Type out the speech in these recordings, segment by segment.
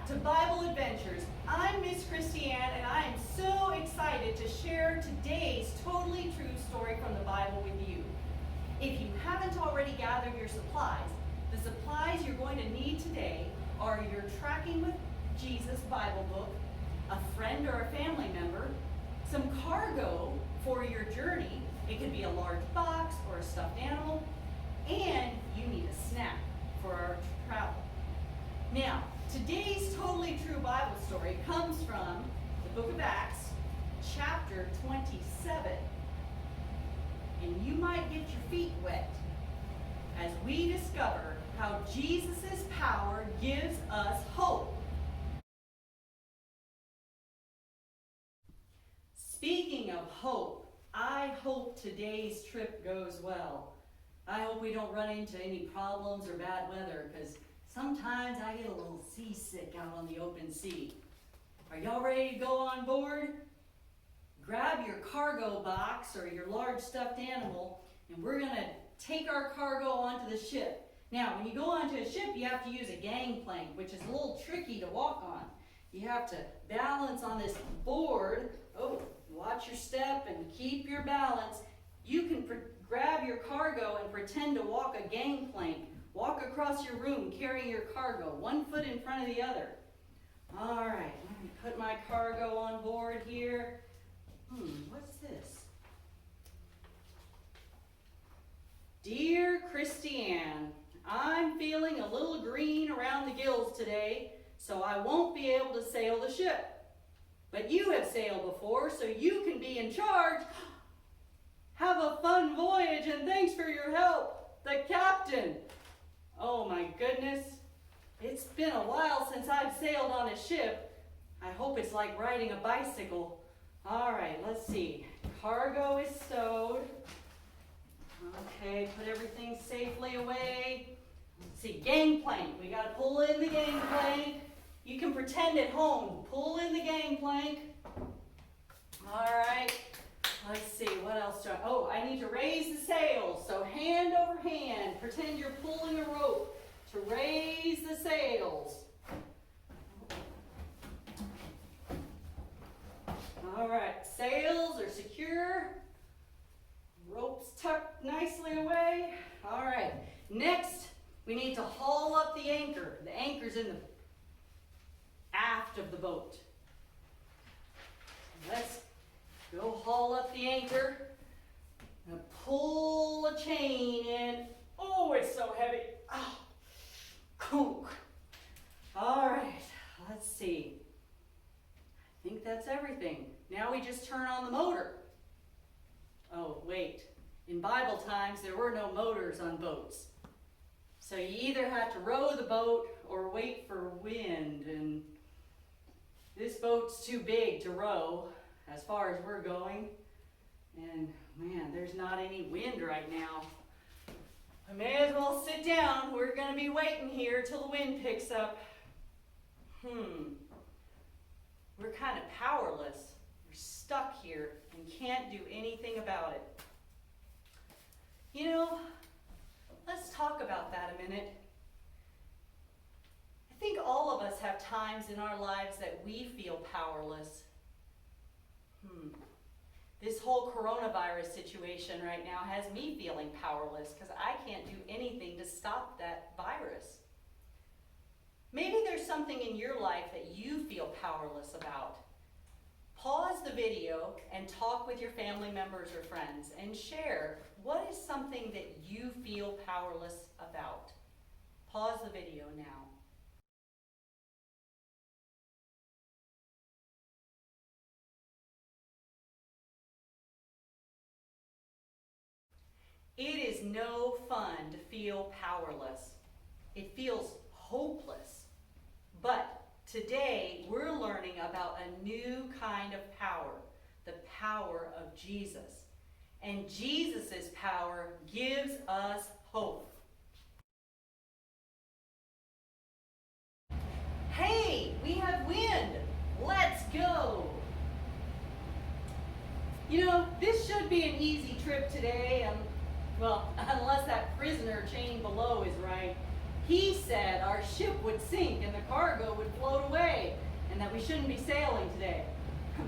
back to Bible Adventures. I'm Miss Christy Ann, and I am so excited to share today's totally true story from the Bible with you. If you haven't already gathered your supplies, the supplies you're going to need today are your Tracking with Jesus Bible book, a friend or a family member, some cargo for your journey. It could be a large box or a stuffed animal, and you need a snack for our travel. Now, today's totally true Bible story comes from the book of Acts, chapter 27. And you might get your feet wet as we discover how Jesus' power gives us hope. Speaking of hope, I hope today's trip goes well. I hope we don't run into any problems or bad weather, because sometimes I get a little seasick out on the open sea. Are y'all ready to go on board? Grab your cargo box or your large stuffed animal, and we're going to take our cargo onto the ship. Now, when you go onto a ship, you have to use a gangplank, which is a little tricky to walk on. You have to balance on this board. Oh, watch your step and keep your balance. You can grab your cargo and pretend to walk a gangplank. Walk across your room carrying your cargo, one foot in front of the other. All right, let me put my cargo on board here. What's this? Dear Christy Ann, I'm feeling a little green around the gills today, so I won't be able to sail the ship. But you have sailed before, so you can be in charge. Have a fun voyage, and thanks for your help, the captain. Oh my goodness, it's been a while since I've sailed on a ship. I hope it's like riding a bicycle. All right, let's see. Cargo is stowed. Okay, put everything safely away. Let's see, gangplank. We got to pull in the gangplank. You can pretend at home. Pull in the gangplank. All right, let's see, what else do I need to raise the sails. So hand over hand, pretend you're pulling a rope to raise the sails. All right, sails are secure. Ropes tucked nicely away. All right, next we need to haul up the anchor. The anchor's in the aft of the boat. Let's go haul up the anchor and pull a chain in. Oh, it's so heavy. Ah, cool. All right, let's see. I think that's everything. Now we just turn on the motor. Oh, wait. In Bible times, there were no motors on boats. So you either had to row the boat or wait for wind. And this boat's too big to row as far as we're going. And man, there's not any wind right now. I may as well sit down. We're going to be waiting here till the wind picks up. We're kind of powerless. We're stuck here and can't do anything about it. You know, let's talk about that a minute. I think all of us have times in our lives that we feel powerless. This whole coronavirus situation right now has me feeling powerless because I can't do anything to stop that virus. Maybe there's something in your life that you feel powerless about. Pause the video and talk with your family members or friends and share what is something that you feel powerless about. Pause the video now. It is no fun to feel powerless. It feels hopeless. But today we're learning about a new kind of power, the power of Jesus. And Jesus' power gives us hope. Hey, we have wind. Let's go. You know, this should be an easy trip today. Well, unless that prisoner chained below is right. He said our ship would sink and the cargo would float away and that we shouldn't be sailing today.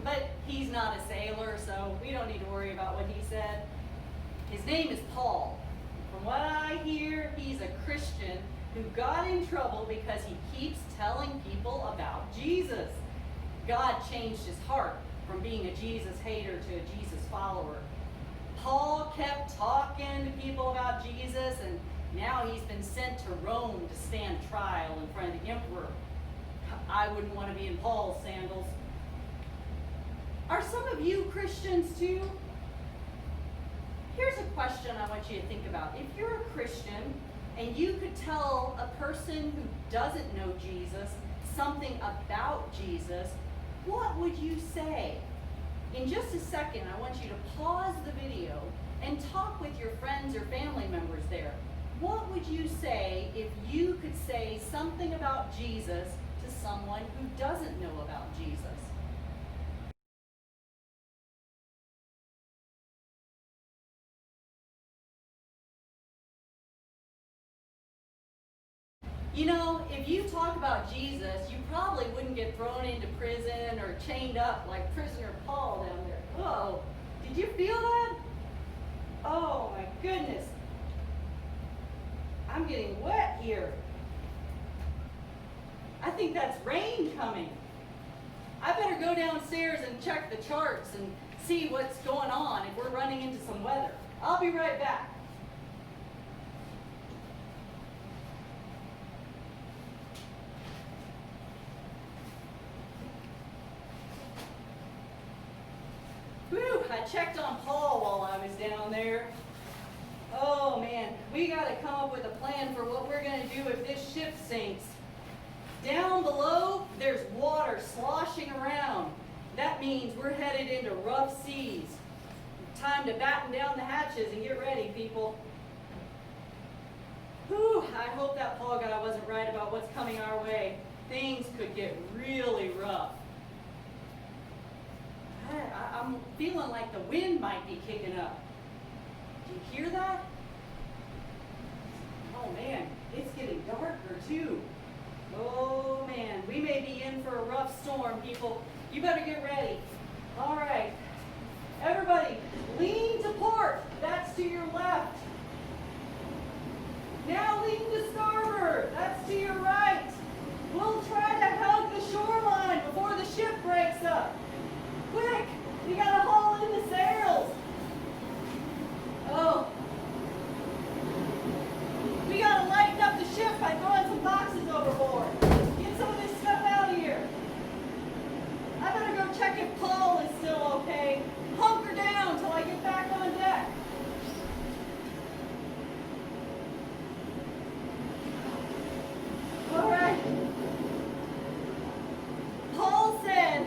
But he's not a sailor, so we don't need to worry about what he said. His name is Paul. From what I hear, he's a Christian who got in trouble because he keeps telling people about Jesus. God changed his heart from being a Jesus hater to a Jesus follower. Paul kept talking to people about Jesus, and now he's been sent to Rome to stand trial in front of the emperor. I wouldn't want to be in Paul's sandals. Are some of you Christians too? Here's a question I want you to think about. If you're a Christian and you could tell a person who doesn't know Jesus something about Jesus, what would you say? In just a second, I want you to pause the video and talk with your friends or family members there. What would you say if you could say something about Jesus to someone who doesn't know about Jesus? You know, if you talk about Jesus, you probably wouldn't get thrown into prison or chained up like prisoner Paul down there. Whoa, did you feel that? Oh my goodness. I'm getting wet here. I think that's rain coming. I better go downstairs and check the charts and see what's going on if we're running into some weather. I'll be right back. Whew, I checked on Paul while I was down there. Oh man, we got to come up with a plan for what we're going to do if this ship sinks. Down below, there's water sloshing around. That means we're headed into rough seas. Time to batten down the hatches and get ready, people. Whew, I hope that Paul guy wasn't right about what's coming our way. Things could get really rough. I'm feeling like the wind might be kicking up. Do you hear that? Oh man, it's getting darker too. Oh man, we may be in for a rough storm, people. You better get ready. All right, everybody, lean to port. That's to your left. Now lean to starboard. That's to your right. We'll try to hug the shoreline before the ship breaks up. Quick, we gotta haul in the sails. Oh. We gotta lighten up the ship by throwing some boxes overboard. Get some of this stuff out of here. I better go check if Paul is still okay. Hunker down till I get back on deck. All right. Paul said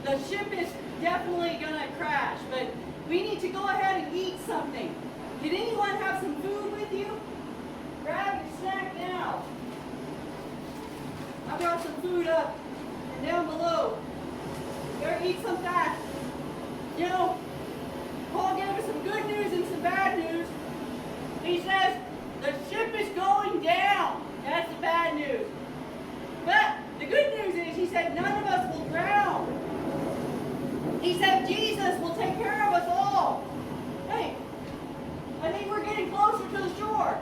the ship is definitely gonna crash, but we need to go ahead and eat something. Did anyone have some food with you? Grab your snack now. I brought some food up and down below. Better eat some fast. You know, Paul gave us some good news and some bad news. He says the ship is going down. That's the bad news. But the good news is he said none of us will drown. He said Jesus will take care of us all. Hey, I think we're getting closer to the shore.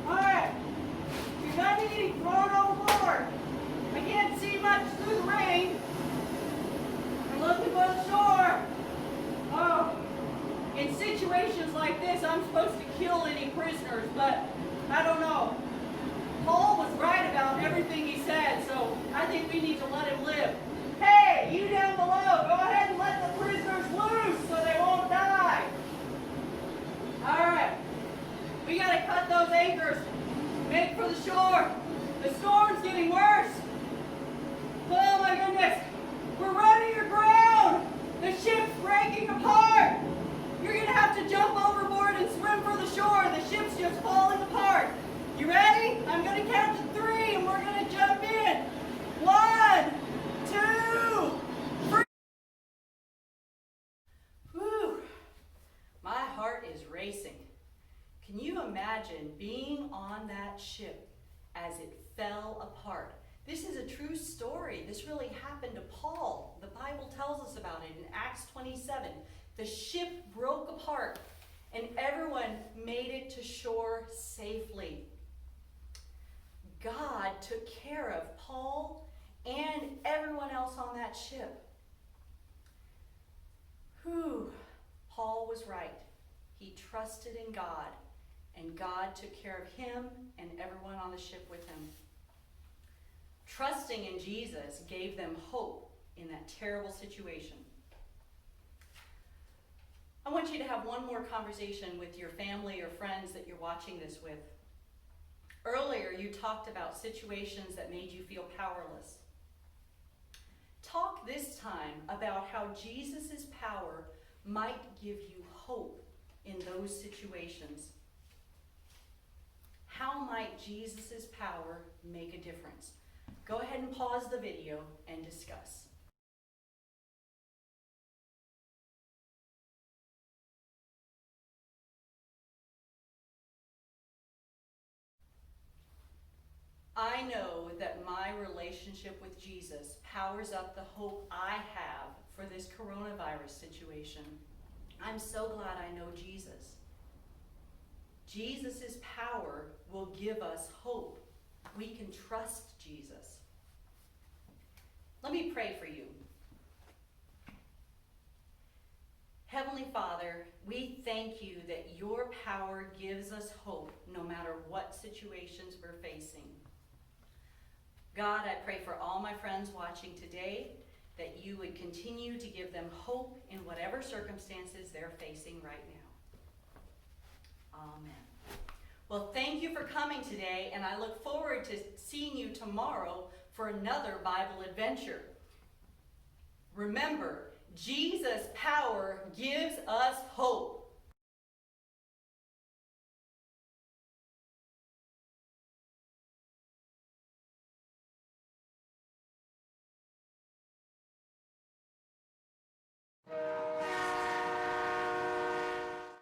All right, you're not getting thrown overboard. I can't see much through the rain. I'm looking for the shore. Oh, in situations like this, I'm supposed to kill any prisoners, but I don't know. Paul was right about everything he said, so I think we need to let him live. Hey, you down below, go ahead and let the prisoners loose so they won't die. All right, we got to cut those anchors. Make for the shore. The storm's getting worse. Oh my goodness, we're running aground. The ship's breaking apart. You're going to have to jump overboard and swim for the shore. The ship's just falling apart. You ready? I'm going to count to 3 and we're going to jump in. 1, 2, 3. Whew. My heart is racing. Can you imagine being on that ship apart. This is a true story. This really happened to Paul. The Bible tells us about it in Acts 27. The ship broke apart and everyone made it to shore safely. God took care of Paul and everyone else on that ship. Whew, Paul was right. He trusted in God, and God took care of him and everyone on the ship with him. Trusting in Jesus gave them hope in that terrible situation. I want you to have one more conversation with your family or friends that you're watching this with. Earlier, you talked about situations that made you feel powerless. Talk this time about how Jesus' power might give you hope in those situations. How might Jesus' power make a difference? Go ahead and pause the video and discuss. I know that my relationship with Jesus powers up the hope I have for this coronavirus situation. I'm so glad I know Jesus. Jesus' power will give us hope. We can trust Jesus. Let me pray for you. Heavenly Father, we thank you that your power gives us hope no matter what situations we're facing. God, I pray for all my friends watching today that you would continue to give them hope in whatever circumstances they're facing right now. Amen. Well, thank you for coming today, and I look forward to seeing you tomorrow for another Bible adventure. Remember, Jesus' power gives us hope.